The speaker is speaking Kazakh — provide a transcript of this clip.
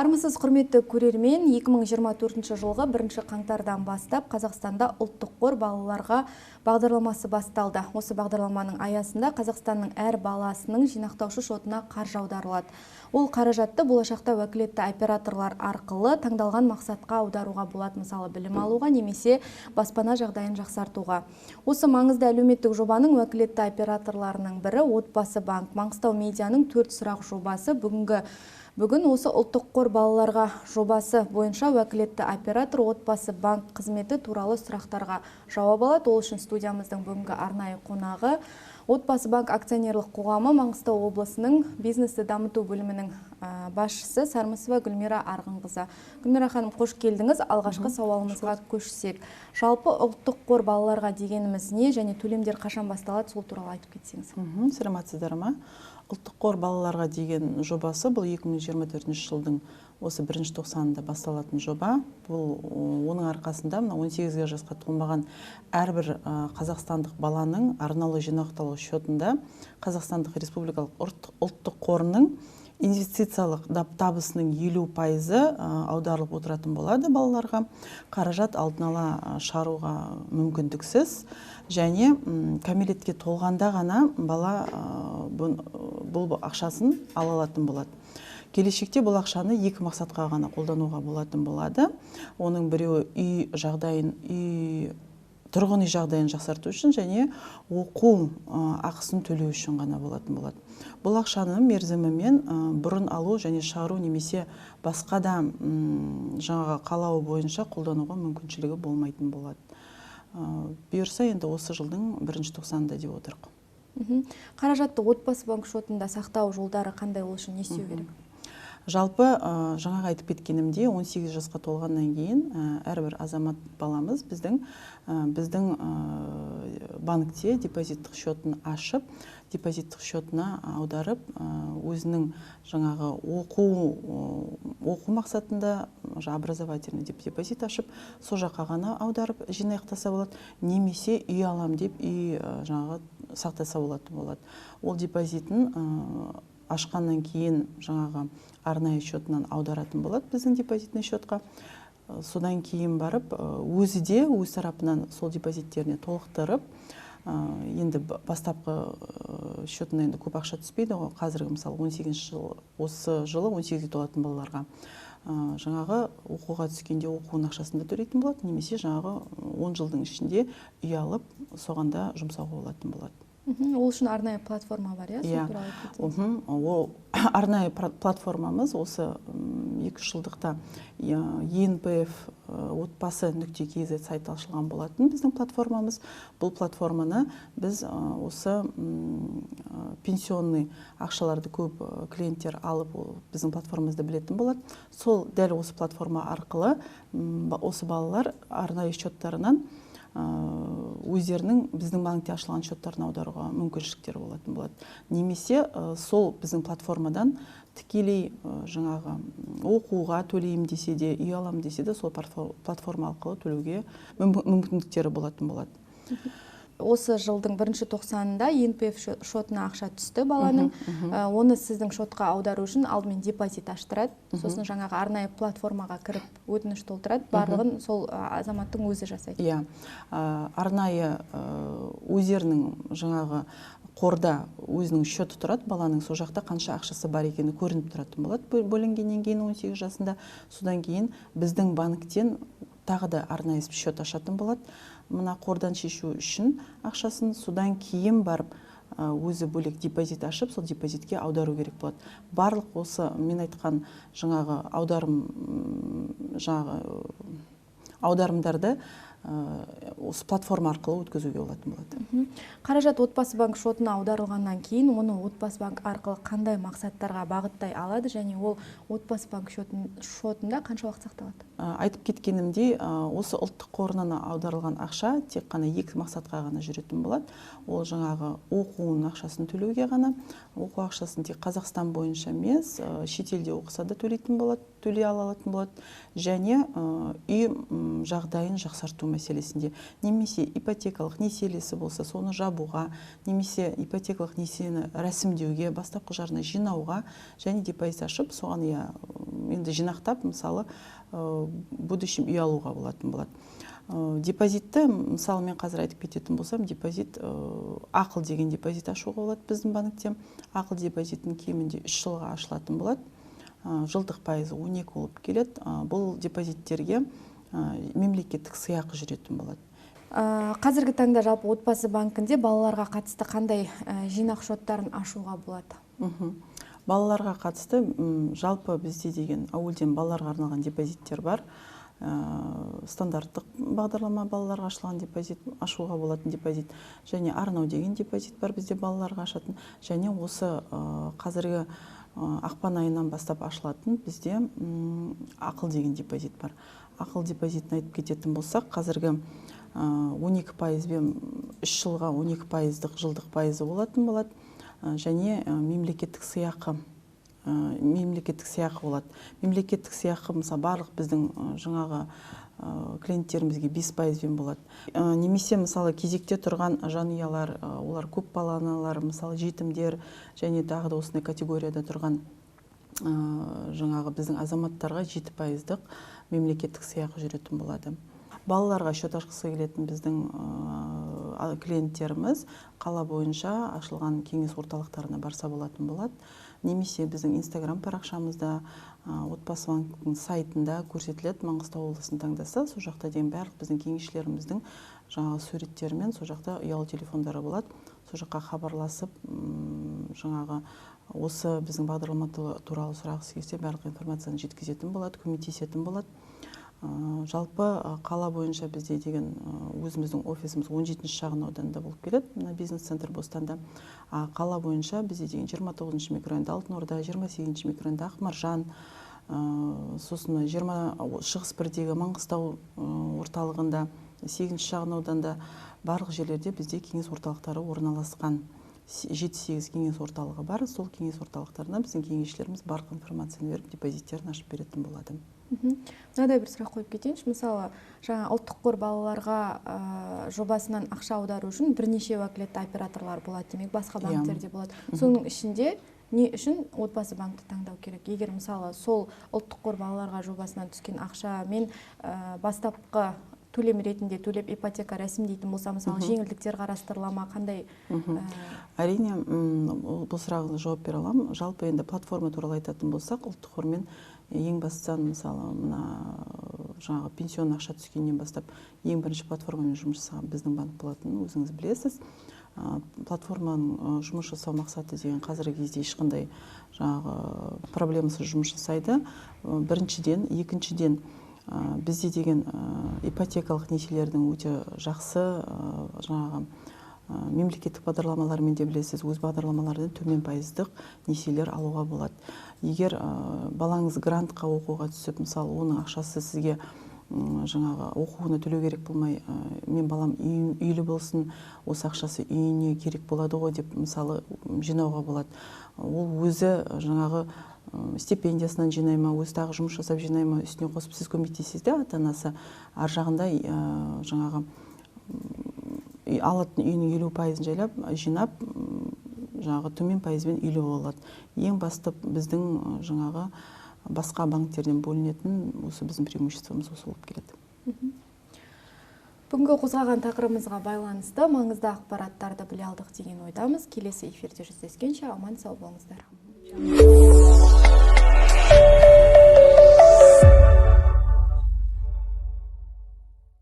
Армысыз құрметті көрермен, 2024 жылғы 1 қаңтардан бастап Қазақстанда ұлттық қор балаларға бағдарламасы басталды. Осы бағдарламаның аясында Қазақстанның әр баласының жинақтаушы шотына қаржы аударылады. Ол қаражатты болашақта уәкілетті операторлар арқылы таңдалған мақсатқа аударуға болады, мысалы білім алуға немесе баспана жағдайын жақсартуға. Осы маңызды әлеуметтік жобаның уәкілетті операторларының бірі Отбасы банк. Маңғыстау медианың 4 сұрақ жобасы Бүгін осы ұлттық қор балаларға жобасы бойынша уәкілетті оператор Отбасы банк қызметі туралы сұрақтарға жауап алады. Ол үшін студиямыздың бүгінгі арнайы қонағы Отбасы банк акционерлік қоғамы Маңғыстау облысының бизнесті дамыту бөлімінің басшысы Сармысова Гүлмира Арғынқызы. Гүлмира ханым, қош келдіңіз. Алғашқы сауалымызға көшсек. Жалпы ұлттық қор балаларға дегеніміз не және төлемдер қашан басталады, сол туралы айтып кетсеңіз. Сәлеметсіздер ма? Ұлттық қор балаларға деген жобасы бұл 2024 жылдың осы 1 тоқсанында басталатын жоба. Бұл оның арқасында 18 жасқа толмаған әрбір қазақстандық баланың арнаулы жинақталу шотында Қазақстандық Республикалық ұлттық қорының инвестициялық табысының 50% аударылып отыратын болады балаларға. Қаражат алдын ала шығаруға мүмкіндіксіз және кәмелетке толғанда ғана бала бұл ақшасын ала алатын болады. Келешекте бұл ақшаны екі мақсатқа ғана қолдануға болатын болады. Оның біреуі тұрғын үй жағдайын жақсарту үшін және оқу ақысын төлеу үшін ғана болатын болады. Бұл ақшаны мерзімімен бұрын алу және шығару немесе басқа да жаңағы қалауы бойынша қолдануға мүмкіншілігі болмайтын болады. Бұйырса енді осы жылдың 1 тоқсанында деп отырық. Қаражатты Отбасы банк шотында сақтау жолдары қандай, ол үшін не істеу керек? Жалпы жаңағы айтып кеткенімде 18 жасқа толғаннан кейін әрбір азамат баламыз біздің банкте депозиттік шотын ашып, депозиттік шотына аударып, өзінің жаңағы оқу мақсатында образовательный депозит ашып, сол жаққа ғана аударып жинақтаса болады, немесе үй алам деп үй жаңағы сақтаса болады. Ол депозитін ашқаннан кейін жаңағы арнайы шотынан аударатын болады біздің депозитный шотқа. Содан кейін барып, өзі де өз тарапынан сол депозиттеріне толықтырып, енді бастапқы шотына енді көп ақша түспейді. Қазіргі мысалы 18 жыл, осы жылы 18 толатын балаларға жаңағы оқуға түскенде оқуын ақшасында төлейтін болады, немесе жаңағы 10 жылдың ішінде үй алып, соғанда жұмсауға болатын болады. Ол үшін арнайы платформа бар, Ол арнайы платформамыз осы 2 жылдықта ENPF отбасы.kz сайты ашылған болатын біздің платформамыз. Бұл платформаны біз осы пенсионный ақшаларды көп клиенттер алып біздің платформамызды білетін болады. Сол дәл осы платформа арқылы осы балалар арнайы шоттарынан өздерінің біздің банкте ашылған шоттарына аударуға мүмкіншіліктері болатын болады. Немесе сол біздің платформадан тікелей жаңағы оқуға төлейм десе де, үй алам десе де, сол платформа арқылы төлеуге мүмкіндіктері болатын болады. Осы жылдың 1 тоқсанында ENPF шотына ақша түсті баланың. Оны сіздің шотқа аудару үшін алдымен депозит аштырады. Сосын жаңағы арнайы платформаға кіріп өтініш толтырады. Барлығын сол азаматтың өзі жасайды. Арнайы өздерінің жаңағы қорда өзінің шоты тұрады, баланың сол жақта қанша ақшасы бар екені көрініп тұратын болады бөлінгеннен кейін 18 жасында. Содан кейін біздің банктен тағы да арнайы шот ашатын болады. Мына қордан шешу үшін ақшасын, содан кейін барып өзі бөлек депозит ашып, сол депозитке аудару керек болады. Барлық осы мен айтқан жаңағы аударымдарды осы платформа арқылы өткізуге болатын болады. Қаражат Отбасы банк шотына аударылғаннан кейін, оны Отбасы банк арқылы қандай мақсаттарға бағыттай алады және ол Отбасы банк шотында қанша уақыт сақталады? Айтып кеткенімдей, осы ұлттық қорынан аударылған ақша тек қана 2 мақсатқа ғана жүретін болады. Ол жаңағы оқуын ақшасын төлеуге ғана, оқу ақшасын тек Қазақстан бойынша емес, шетелде оқыса да төлей алатын болады, және үй жағдайын жақсарту мәселесінде, немесе ипотекалық несиелесі болса, соны жабуға, немесе ипотекалық несиені рәсімдеуге, бастапқы жарна жинауға және депозит ашып, соған енді жинақтап мысалы будущем үй алуға болатын болады. Депозитті мысалы мен қазір айтып кететін болсам, депозит ақыл деген депозит ашуға болады біздің банкте. Ақыл депозитінің кемінде 3 жылға ашылатын болады. Жылдық пайызы 12 болып келеді. Бұл депозиттерге мемлекеттік сыйақы жүретін болады. Қазіргі таңда жалпы отбасы банкінде балаларға қатысты қандай жинақ шоттарын ашуға болады? Балаларға қатысты жалпы бізде деген ауылден балаларға арналған депозиттер бар. Стандарттық бағдарлама балаларға ашылған депозит, ашуға болатын депозит, және арнау деген депозит бар бізде балаларға ашатын, және осы қазіргі ақпан айынан бастап ашылатын бізде ақыл деген депозит бар. Ақыл депозитін айтып кететін болсақ, қазіргі 12%бен 3 жылға 12%дық жылдық пайызы болатын болады, және мемлекеттік сыйақы болады. Мемлекеттік сыйақы мысалы барлық біздің жаңағы клиенттерімізге 5%бен болады. Немесе мысалы кезекте тұрған жанұялар, олар көп балалы аналар, мысалы жетімдер, және тағы да осындай категорияда тұрған жаңағы біздің азаматтарға 7%дық мемлекеттік сыйақы жүретін болады. Балаларға счет ашқысы келетін біздің клиенттеріміз қала бойынша ашылған кеңес орталықтарына барса болатын болады. Немесе біздің Instagram парақшамызда, отбасы банктің сайтында көрсетіледі. Маңғыстау облысын таңдаса, сол жақта деген барлық біздің кеңесшілеріміздің жаңағы суреттерімен сол жақта ұялы телефондары болады. Сол жаққа хабарласып, жаңағы осы біздің бағдарлама туралы сұрағысы келсе, барлық информацияны жеткізетін болады, көмектесетін болады. Жалпы қала бойынша бізде деген өзіміздің офисіміз 17-ші шағын ауданда болып келеді, бизнес-центр Бостанда. Қала бойынша бізде деген 29-ші микрорайонда Алтын Орда, 28-ші микрорайонда Ақмаржан, сосын Шығыс 1-дегі Маңғыстау орталығында, 8-ші шағын ауданда барлық жерлерде бізде кеңес орталықтары орналасқан. 7-8 кеңес орталығы бар. Сол кеңес орталықтарына біздің кеңесшілеріміз барлық информацияны беріп, депозиттерін ашып беретін болады. Мынадай бір сұрақ қойып кетейінші. Мысалы, жаңа ұлттық қор балаларға жобасынан ақша аудару үшін бірнеше уәкілетті операторлар болады, демек басқа банктерде болады. Соның ішінде не үшін отбасы банкті таңдау керек? Егер мысалы сол ұлттық қор балаларға жобасынан түскен ақша мен бастапқы төлем ретінде төлеп ипотека рәсімдейтін болса, мысалы жеңілдіктер қарастырылама, қандай? Әрине, бұл сұрағыңызға жауап бере аламын. Жалпы енді платформа туралы айтатын болсақ, ұлттық қормен ең бастан мысалы мына жаңағы пенсион ақша түскеннен бастап ең бірінші платформамен жұмыс жасаған біздің банк болатынын өзіңіз білесіз. Платформаның жұмыс жасау мақсаты деген қазіргі кезде ешқандай жаңағы проблемасыз жұмыс жасайды. Біріншіден, екіншіден бізде деген ипотекалық несиелердің өте жақсы жаңағы мемлекеттік бағдарламалармен де білесіз, өз бағдарламалардан төмен пайыздық несиелер алуға болады. Егер балаңыз грантқа оқуға түсіп, мысалы, оның ақшасы сізге жаңағы оқуына төлеу керек болмай, мен балам үйлі болсын, осы ақшасы үйіне керек болады ғой деп, мысалы, жинауға болады. Ол өзі жаңағы стипендиясынан жинай ма, өзі тағы жұмыс жасап жинай ма, үстіне қосып сіз көмектесесіз де, ата-анасы ар жағында жаңағы алатын үйінің 50%-ын жинап, жаңағы төмен пайызбен үйлі болады. Ең басты біздің жаңағы басқа банктерден бөлінетін осы біздің преимуществомыз осы болып келеді. Бүгінгі қозғаған тақырыбымызға байланысты маңызды ақпараттарды біле алдық деген ойдамыз. Келесі эфирде жүздескенше аман сау болыңыздар.